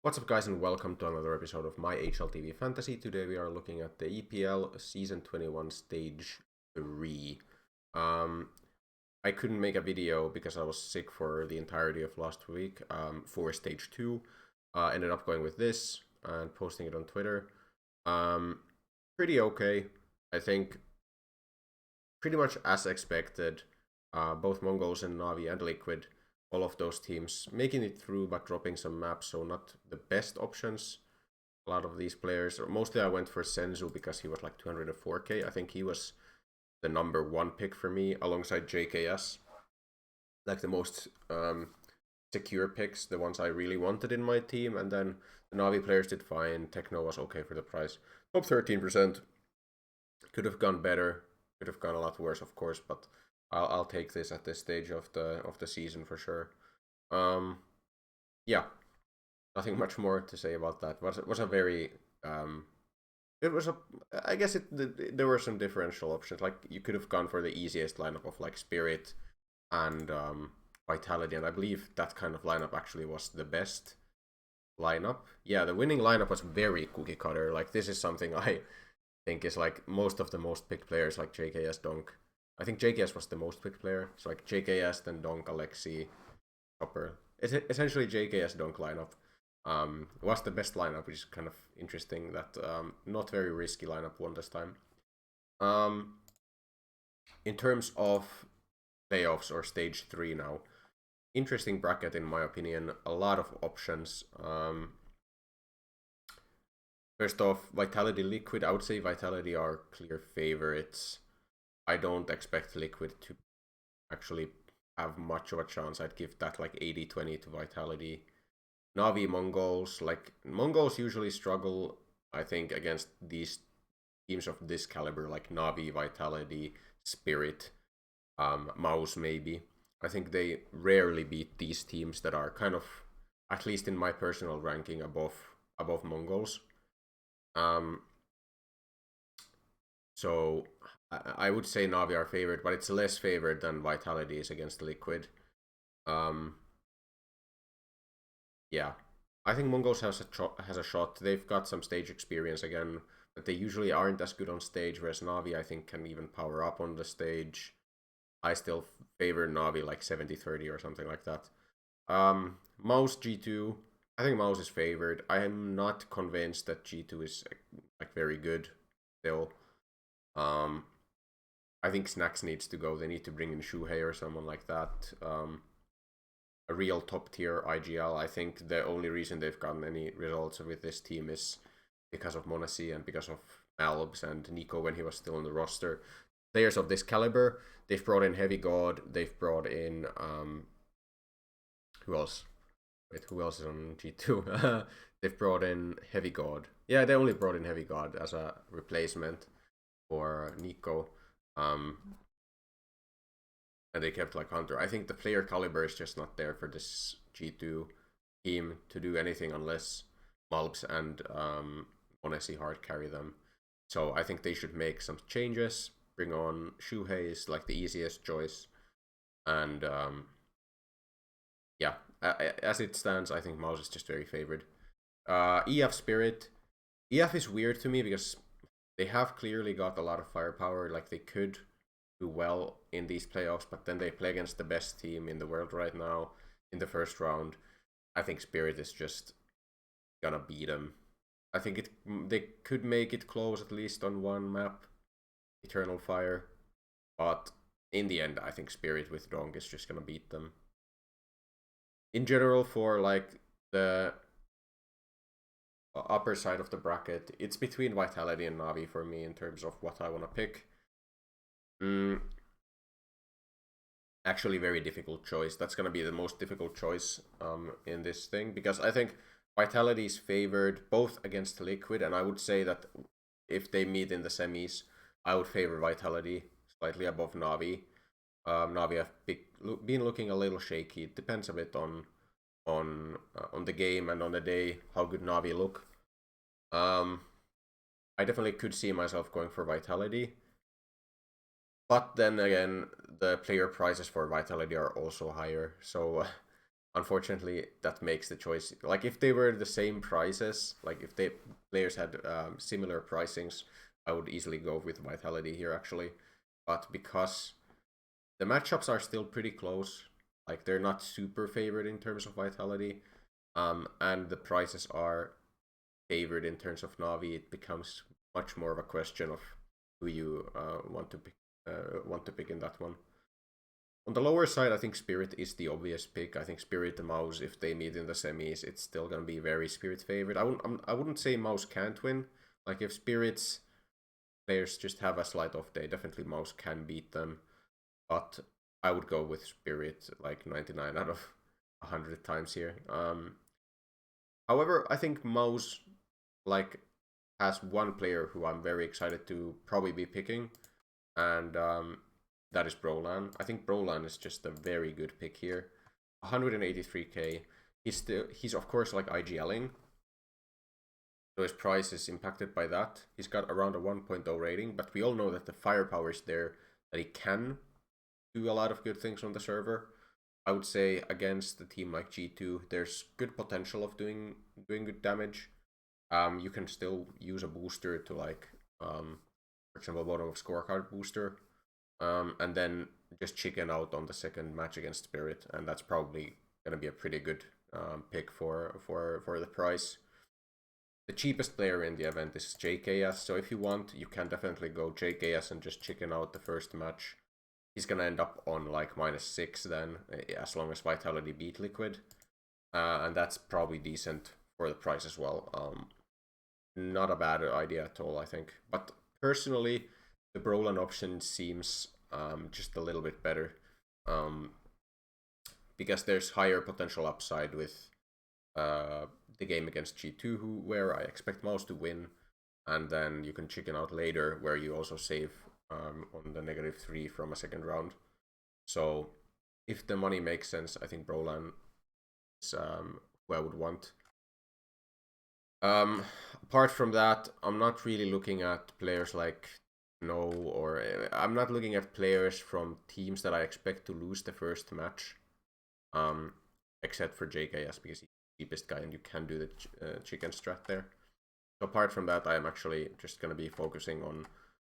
What's up, guys, and welcome to another episode of my HLTV Fantasy. Today we are looking at the EPL Season 21 Stage 3. I couldn't make a video because I was sick for the entirety of last week for Stage 2. Ended up going with this and posting it on Twitter. Pretty okay. I think pretty much as expected. Both Mongols and Navi and Liquid, all of those teams making it through but dropping some maps, so not the best options. A lot of these players, or mostly I went for Senzu because he was like 204k. I think he was the number one pick for me alongside JKS. Like the most secure picks, the ones I really wanted in my team. And then the Navi players did fine. Techno was okay for the price. Top 13%. Could have gone better. Could have gone a lot worse, of course, but I'll take this at this stage of the season for sure. Yeah, nothing much more to say about that. Was a very it was a I guess there were some differential options. Like you could have gone for the easiest lineup of like Spirit and Vitality, and I believe that kind of lineup actually was the best lineup. Yeah, the winning lineup was very cookie cutter. Like this is something I think is like most of the most picked players, like JKS Donk. I think JKS was the most picked player. So like JKS, then Donk, Alexi, Chopper. It's essentially JKS Donk lineup. Was the best lineup, which is kind of interesting that not very risky lineup won this time. In terms of playoffs or stage 3 now, interesting bracket in my opinion. A lot of options. First off, Vitality Liquid. I would say Vitality are clear favorites. I don't expect Liquid to actually have much of a chance. I'd give that like 80-20 to Vitality. Navi Mongols. Like Mongols usually struggle, I think, against these teams of this caliber, like Navi, Vitality, Spirit, Mouse maybe. I think they rarely beat these teams that are kind of, at least in my personal ranking, above Mongols. So I would say Navi are favored, but it's less favored than Vitality is against Liquid. Yeah, I think Mongols has a shot. They've got some stage experience again, but they usually aren't as good on stage. Whereas Navi, I think, can even power up on the stage. I still favor Navi like 70-30 or something like that. Mouse G2. I think Mouse is favored. I am not convinced that G2 is like very good still. I think Snacks needs to go. They need to bring in Shuhei or someone like that. A real top tier IGL. I think the only reason they've gotten any results with this team is because of Monasi and because of Malbs and Nico when he was still on the roster. Players of this caliber, they've brought in Heavy God. They've brought in who else? Wait, who else is on G2? They've brought in Heavy God. Yeah, they only brought in Heavy God as a replacement for Nico. And they kept like Hunter. I think the player caliber is just not there for this G2 team to do anything unless Malbs and Monesi hard carry them. So I think they should make some changes. Bring on Shuhei is like the easiest choice. And yeah, as it stands, I think Mouse is just very favored. EF Spirit. EF is weird to me because they have clearly got a lot of firepower. Like they could do well in these playoffs, but then they play against the best team in the world right now in the first round. I think Spirit is just gonna beat them. I think they could make it close at least on one map, Eternal Fire, but in the end, I think Spirit with Dong is just gonna beat them. In general, for like the upper side of the bracket, it's between Vitality and Navi for me in terms of what I want to pick. Actually, very difficult choice. That's gonna be the most difficult choice in this thing because I think Vitality is favored both against Liquid, and I would say that if they meet in the semis, I would favor Vitality slightly above Navi. Navi have been looking a little shaky. It depends a bit on the game and on the day how good Navi look. I definitely could see myself going for Vitality. But then again, the player prices for Vitality are also higher. So unfortunately, that makes the choice. Like if they were the same prices, like if they players had similar pricings, I would easily go with Vitality here actually. But because the matchups are still pretty close, like they're not super favored in terms of Vitality, and the prices are favored in terms of Navi, it becomes much more of a question of who you want to pick in that one. On the lower side, I think Spirit is the obvious pick. I think Spirit and Mouse, if they meet in the semis, it's still gonna be very Spirit favored. I wouldn't say Mouse can't win. Like if Spirit's players just have a slight off day, definitely Mouse can beat them. But I would go with Spirit like 99 out of 100 times here. However, I think Mouse like has one player who I'm very excited to probably be picking, and that is Brolan. I think Brolan is just a very good pick here. 183k. He's of course like IGLing, so his price is impacted by that. He's got around a 1.0 rating, but we all know that the firepower is there, that he can do a lot of good things on the server. I would say against a team like G2, there's good potential of doing good damage. You can still use a booster to like, for example, bottom of scorecard booster, and then just chicken out on the second match against Spirit, and that's probably gonna be a pretty good pick for the price. The cheapest player in the event is JKS, so if you want, you can definitely go JKS and just chicken out the first match. He's gonna end up on like -6 then, as long as Vitality beat Liquid, and that's probably decent for the price as well. Not a bad idea at all, I think. But personally, the Brolan option seems just a little bit better, because there's higher potential upside with the game against G2, where I expect Mouse to win, and then you can chicken out later, where you also save on the -3 from a second round. So if the money makes sense, I think Brolan is who I would want. Apart from that, I'm not really looking at players like No, or I'm not looking at players from teams that I expect to lose the first match. Except for JKS, because he's the cheapest guy and you can do the chicken strat there. So apart from that, I am actually just going to be focusing on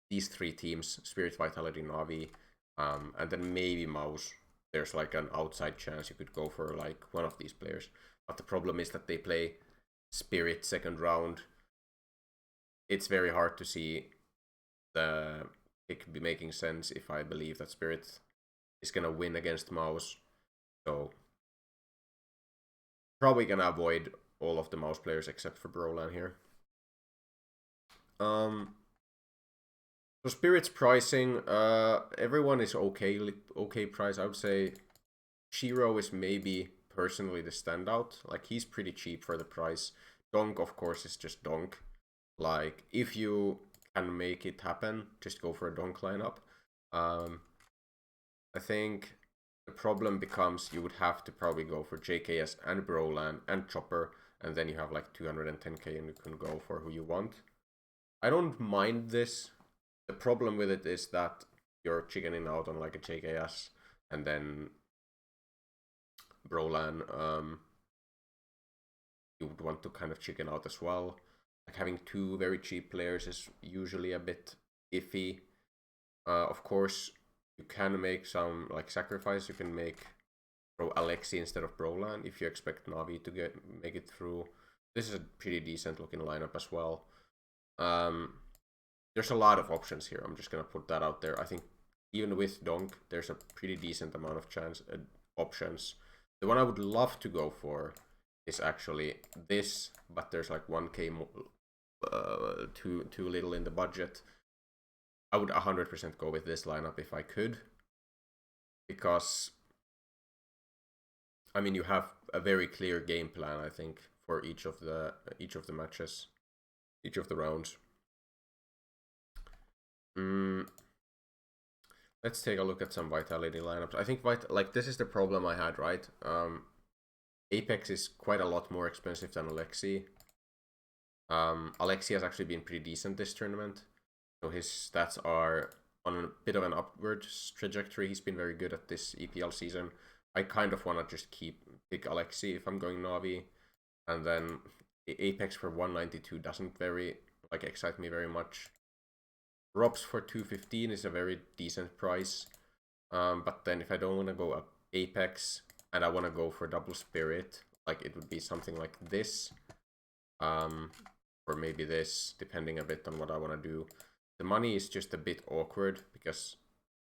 these three teams: Spirit, Vitality, Navi, and then maybe Mouse. There's like an outside chance you could go for like one of these players. But the problem is that they play Spirit second round. It's very hard to see the pick be making sense if I believe that Spirit is gonna win against Mouse. So probably gonna avoid all of the Mouse players except for Brolan here. So Spirit's pricing, everyone is okay price. I would say Shiro is maybe personally the standout. Like he's pretty cheap for the price. Donk, of course, is just Donk. Like if you can make it happen, just go for a Donk lineup. I think the problem becomes you would have to probably go for JKS and Brolan and Chopper, and then you have like 210k and you can go for who you want. I don't mind this. The problem with it is that you're chickening out on like a JKS and then Brolan, you would want to kind of chicken out as well. Like having two very cheap players is usually a bit iffy. Of course, you can make some like sacrifice. You can make Alexi instead of Brolan if you expect Navi to make it through. This is a pretty decent looking lineup as well. There's a lot of options here. I'm just gonna put that out there. I think even with Donk, there's a pretty decent amount of options. The one I would love to go for is actually this, but there's like 1k too little in the budget. I would 100% go with this lineup if I could, because I mean you have a very clear game plan, I think, for each of the matches, each of the rounds. Let's take a look at some Vitality lineups. I think like this is the problem I had, right? Apex is quite a lot more expensive than Alexi. Alexi has actually been pretty decent this tournament. So his stats are on a bit of an upward trajectory. He's been very good at this EPL season. I kind of want to just pick Alexi if I'm going Navi, and then Apex for 192 doesn't excite me very much. Robs for 215 is a very decent price, but then if I don't want to go up Apex and I want to go for double spirit, like it would be something like this, or maybe this, depending a bit on what I want to do. The money is just a bit awkward because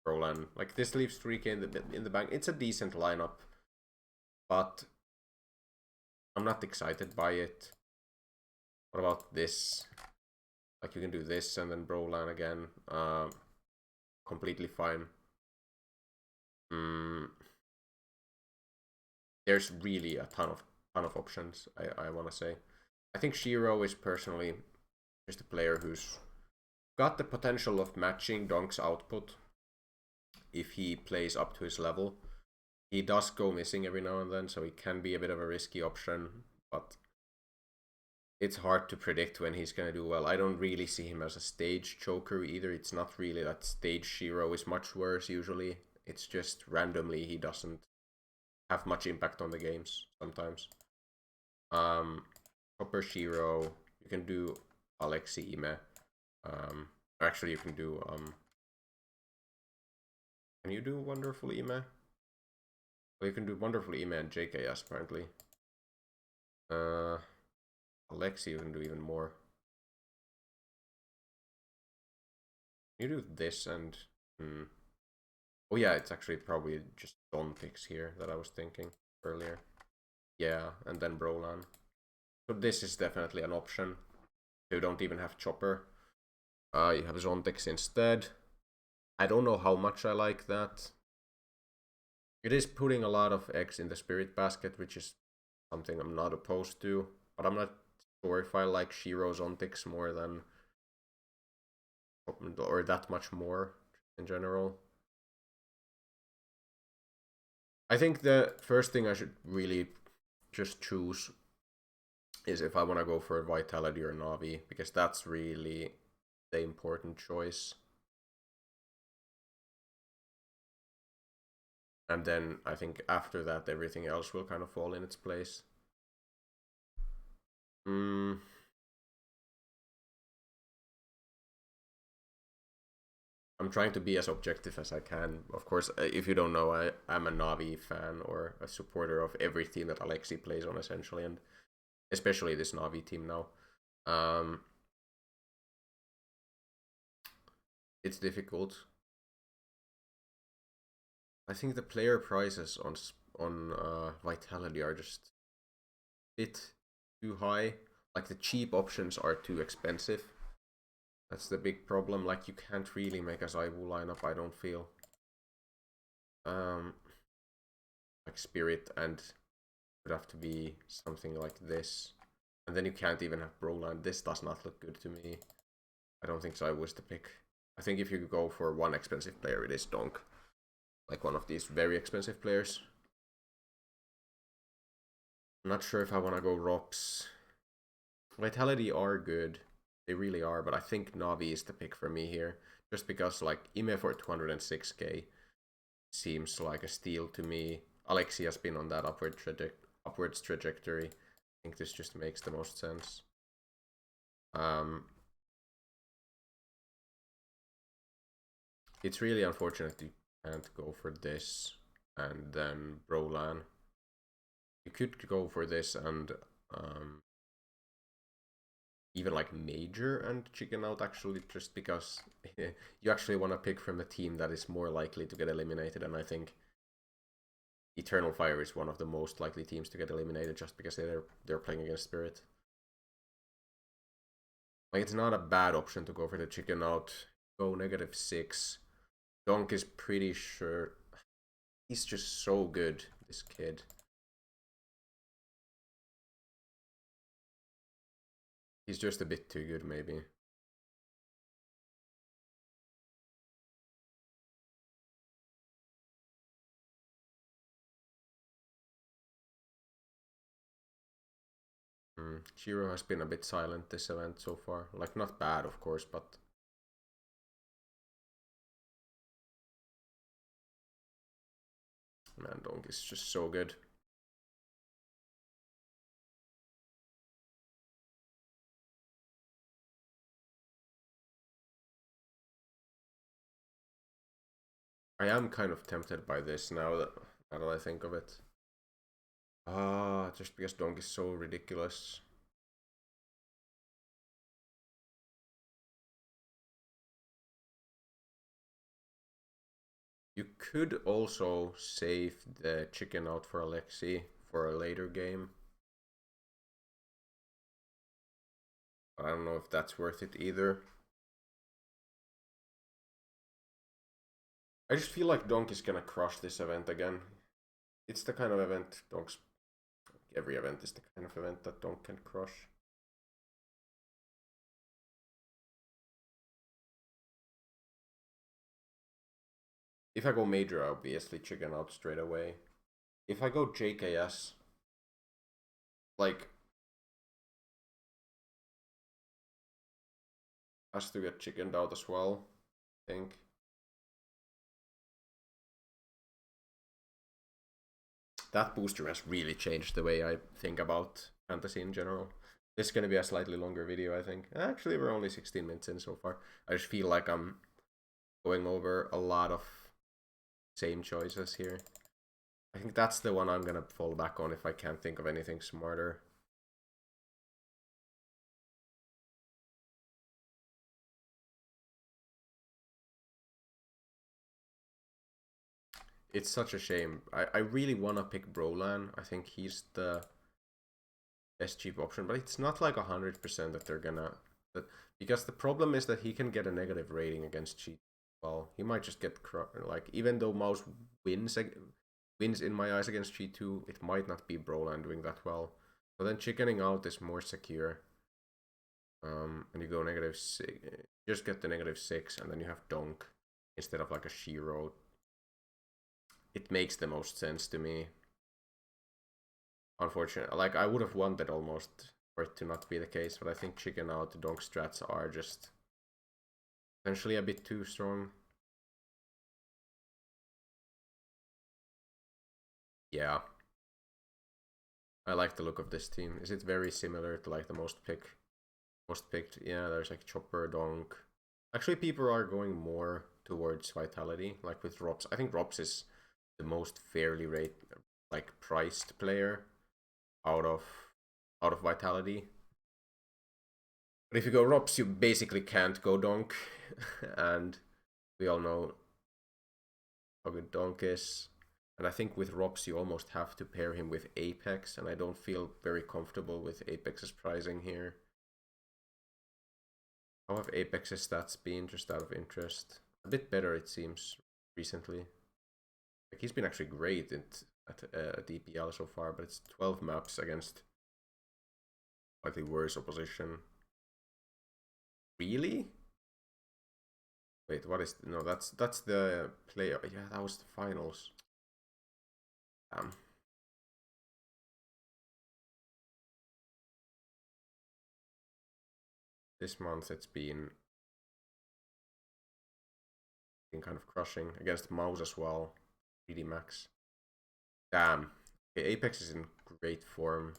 Roland, like this leaves 3k in the bank. It's a decent lineup, but I'm not excited by it. What about this? Like you can do this and then Brolan again. Completely fine. There's really a ton of options. I want to say. I think Shiro is personally just a player who's got the potential of matching Donk's output if he plays up to his level. He does go missing every now and then, so he can be a bit of a risky option, but it's hard to predict when he's going to do well. I don't really see him as a stage choker either. It's not really that stage Shiro is much worse usually. It's just randomly he doesn't have much impact on the games sometimes. Chopper Shiro, you can do Alexi Ime. Actually you can do can you do Wonderful Ime? Well, you can do Wonderful Ime and JKS apparently. Alexi you can do even more. You do this and oh yeah, it's actually probably just Don picks here that I was thinking earlier. Yeah, and then Brolan. So this is definitely an option. You don't even have Chopper. You have Zontex instead. I don't know how much I like that. It is putting a lot of eggs in the spirit basket, which is something I'm not opposed to. But I'm not sure if I like Shiro Zontex more than, or that much more in general. I think the first thing I should really just choose is if I want to go for Vitality or Navi, because that's really the important choice. And then I think after that, everything else will kind of fall in its place. I'm trying to be as objective as I can. Of course, if you don't know, I'm a Navi fan or a supporter of every team that Alexi plays on, essentially, and especially this Navi team now. It's difficult. I think the player prices on Vitality are just a bit too high. Like the cheap options are too expensive. That's the big problem. Like you can't really make a Zaiwu lineup, I don't feel. Like Spirit and it would have to be something like this. And then you can't even have Broland. This does not look good to me. I don't think Zaiwu is the pick. I think if you go for one expensive player, it is Donk. Like one of these very expensive players. I'm not sure if I want to go Rops. Vitality are good. They really are, but I think Navi is the pick for me here. Just because, like, Ime for 206k seems like a steal to me. Alexi has been on that upwards trajectory. I think this just makes the most sense. It's really unfortunate you can't go for this and then Brolan. You could go for this and even like Major and Chicken Out actually, just because you actually want to pick from a team that is more likely to get eliminated, and I think Eternal Fire is one of the most likely teams to get eliminated just because they're playing against Spirit. Like it's not a bad option to go for the Chicken Out. Go -6. Donk is pretty sure. He's just so good, this kid. He's just a bit too good, maybe. Shiro has been a bit silent this event so far. Like, not bad, of course, but... Man, Donk is just so good. I am kind of tempted by this now that I think of it. Just because Donk is so ridiculous. You could also save the chicken out for Alexi for a later game. I don't know if that's worth it either. I just feel like Donk is gonna crush this event again. It's the kind of event Donk's... Every event is the kind of event that Donk can crush. If I go major, I obviously chicken out straight away. If I go JKS, like, has to get chickened out as well, I think. That booster has really changed the way I think about fantasy in general. This is going to be a slightly longer video, I think. Actually, we're only 16 minutes in so far. I just feel like I'm going over a lot of same choices here. I think that's the one I'm going to fall back on if I can't think of anything smarter. It's such a shame. I really want to pick Brolan. I think he's the best cheap option, but it's not like 100% that they're gonna... because the problem is that he can get a negative rating against cheat. Well, he might just get... like, even though Mouse wins in my eyes against cheat 2, it might not be Brolan doing that well. So then chickening out is more secure. And you go -6, just get the -6, and then you have Donk instead of like a Shiro. It makes the most sense to me. Unfortunately, like, I would have wanted almost for it to not be the case, but I think chicken out Donk strats are just potentially a bit too strong. Yeah. I like the look of this team. Is it very similar to like the most picked? Yeah, there's like Chopper, Donk. Actually, people are going more towards Vitality, like with Rops. I think Rops is the most fairly priced player out of Vitality. But if you go Rops, you basically can't go Donk, and we all know how good Donk is. And I think with Rops, you almost have to pair him with Apex, and I don't feel very comfortable with Apex's pricing here. How have Apex's stats been, just out of interest? A bit better, it seems, recently. Like, he's been actually great at EPL so far, but it's 12 maps against slightly worse opposition. Really? Wait, what is... No, that's the player. Yeah, that was the finals. This month it's been kind of crushing against Mouse as well. 3D Max. Damn. Okay, Apex is in great form.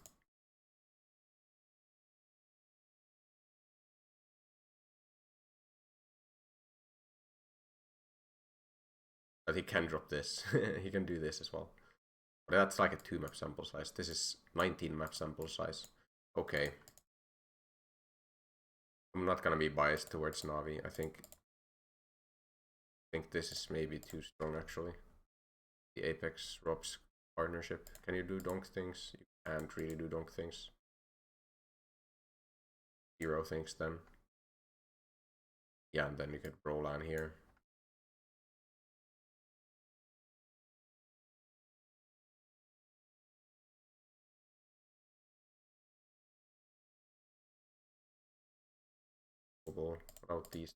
But he can drop this. He can do this as well. But that's like a 2 map sample size. This is 19 map sample size. Okay. I'm not gonna be biased towards Navi. I think this is maybe too strong actually. The Apex Robs partnership. Can you do donk things? You can't really do donk things. Hero things then. Yeah, and then you get Roland here. Without these.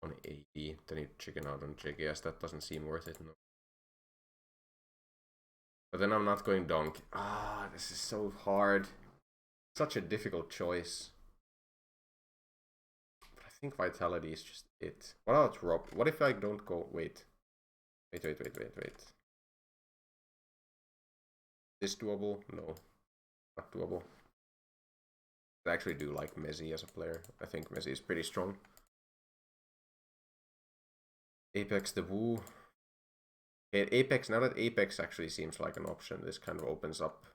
On AD, then you chicken out on JKS. That doesn't seem worth it. No. But then I'm not going donk. This is so hard. Such a difficult choice. But I think Vitality is just it. What about Rob? What if I don't go... Wait. Wait. This doable? No. Not doable. I actually do like Messi as a player. I think Messi is pretty strong. Apex the Woo. Apex, now that Apex actually seems like an option, this kind of opens up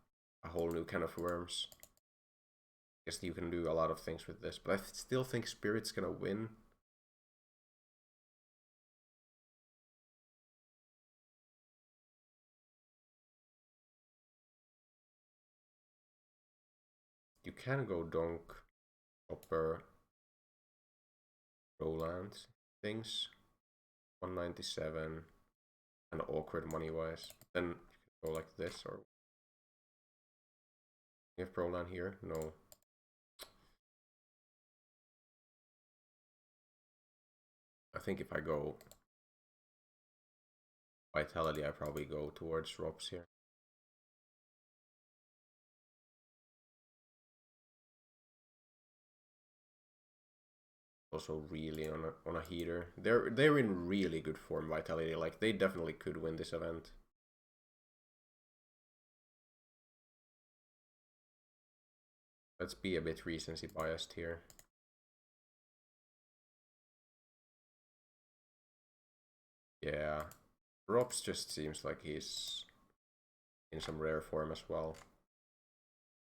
a whole new kind of worms. I guess you can do a lot of things with this, but I still think Spirit's gonna win. You can go Donk, Chopper, Roland, things. 197, and awkward money-wise. Then you can go like this, or... You have Roland here? No. I think if I go Vitality, I probably go towards Robs here. Also really on a heater. They're in really good form, Vitality. Like, they definitely could win this event. Let's be a bit recency biased here. Yeah, Robs just seems like he's in some rare form as well.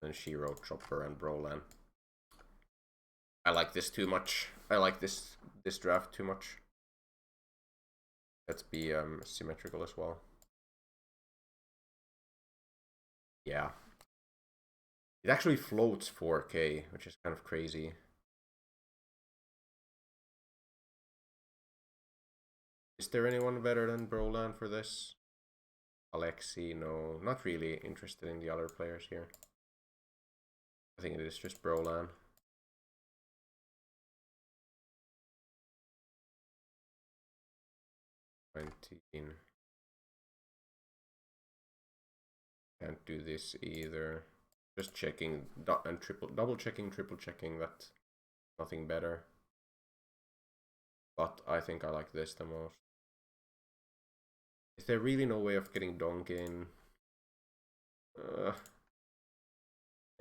And Shiro, Chopper, and Brolan. I like this too much. I like this draft too much. Let's be symmetrical as well. Yeah. It actually floats 4K, which is kind of crazy. Is there anyone better than Brolan for this? Alexi, no. Not really interested in the other players here. I think it is just Brolan. $19. Can't do this either. Just checking and double checking, triple checking that nothing better. But I think I like this the most. Is there really no way of getting Donk in?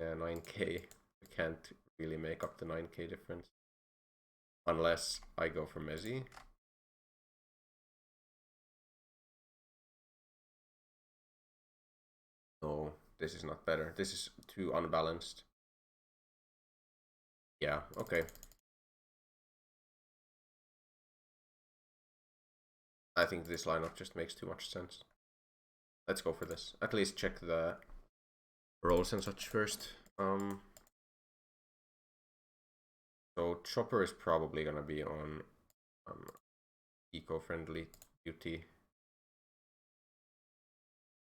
Yeah, 9k. I can't really make up the 9k difference. Unless I go for Messi. No, this is not better. This is too unbalanced. Yeah, okay. I think this lineup just makes too much sense. Let's go for this. At least check the rolls and such first. So Chopper is probably gonna be on eco-friendly duty.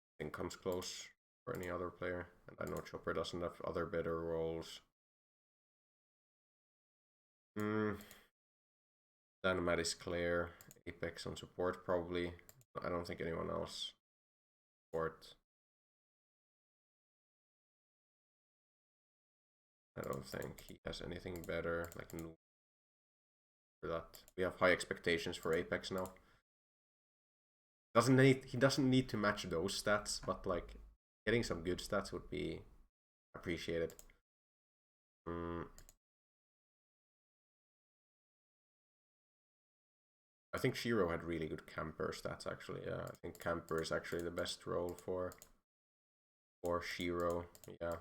I think comes close for any other player. And I know Chopper doesn't have other better roles. Then Mattis Claire, Apex on support probably. I don't think anyone else support. I don't think he has anything better, like for that. We have high expectations for Apex now. He doesn't need to match those stats, but like getting some good stats would be appreciated. I think Shiro had really good camper stats actually. Yeah, I think camper is actually the best role for Shiro. Yeah.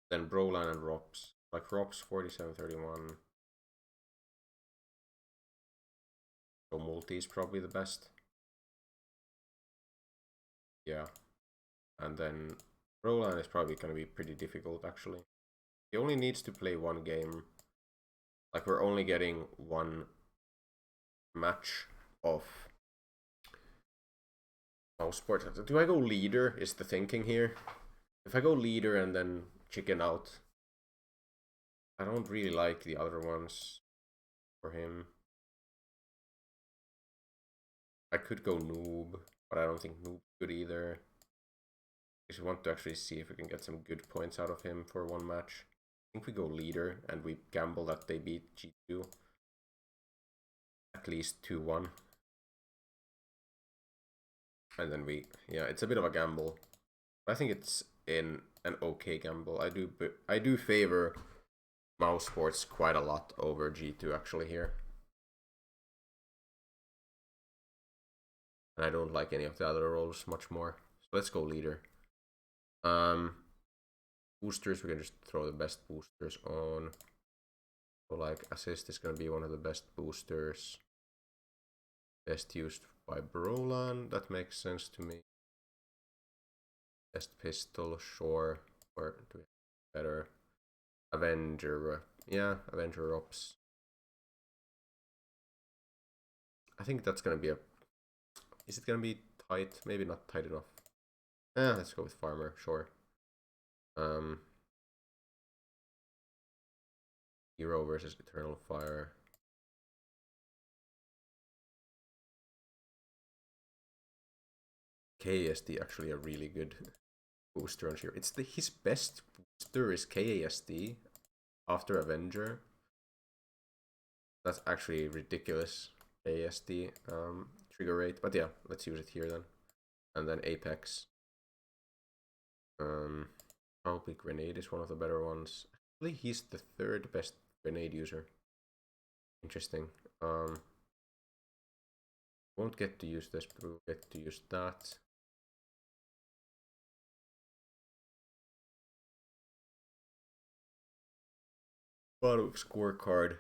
Then Brolan and Rops. Like Rops 47-31. So multi is probably the best. Yeah. And then Brolan is probably gonna be pretty difficult actually. He only needs to play one game. Like we're only getting one match of sports. Do I go leader is the thinking here. If I go leader and then chicken out, I don't really like the other ones for him. I could go noob, but I don't think noob good either. I just want to actually see if we can get some good points out of him for one match. think we go leader and we gamble that they beat G2 at least 2-1. And then yeah, it's a bit of a gamble. I think it's in an okay gamble. I do favor mouse sports quite a lot over G2 actually here. And I don't like any of the other roles much more. So let's go leader. Boosters, we can just throw the best boosters on. So like assist is gonna be one of the best boosters. Best used by Brolan, that makes sense to me. Best pistol, sure. Or do we have better? Avenger, yeah, Avenger Ops. I think that's gonna be is it gonna be tight? Maybe not tight enough. Let's go with Farmer, sure. Hero versus Eternal Fire. KASD actually a really good booster on Hero. It's his best booster is KASD after Avenger. That's actually ridiculous. KASD trigger rate, but yeah, let's use it here then. And then Apex. Probably Grenade is one of the better ones. Actually, he's the third best Grenade user. Interesting. Won't get to use this, but we'll get to use that. Bottom scorecard.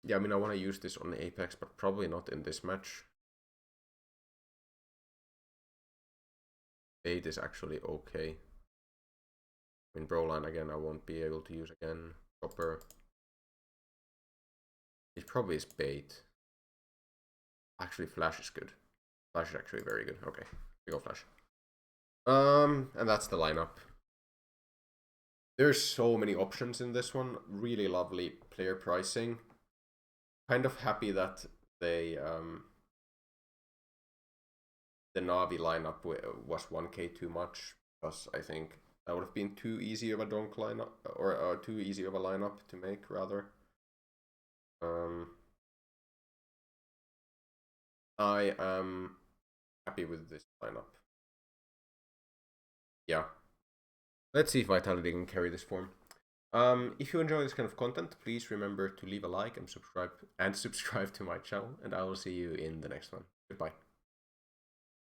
Yeah, I mean, I want to use this on Apex, but probably not in this match. 8 is actually okay. I mean, Broline again, I won't be able to use again. Chopper. It probably is bait. Actually, Flash is good. Flash is actually very good. Okay, we go Flash. And that's the lineup. There's so many options in this one. Really lovely player pricing. Kind of happy that they the Navi lineup was 1k too much, because I think that would have been too easy of a donk lineup, or too easy of a lineup to make rather. I am happy with this lineup. Yeah. Let's see if Vitality can carry this form. If you enjoy this kind of content, please remember to leave a like and subscribe to my channel, and I will see you in the next one. Goodbye.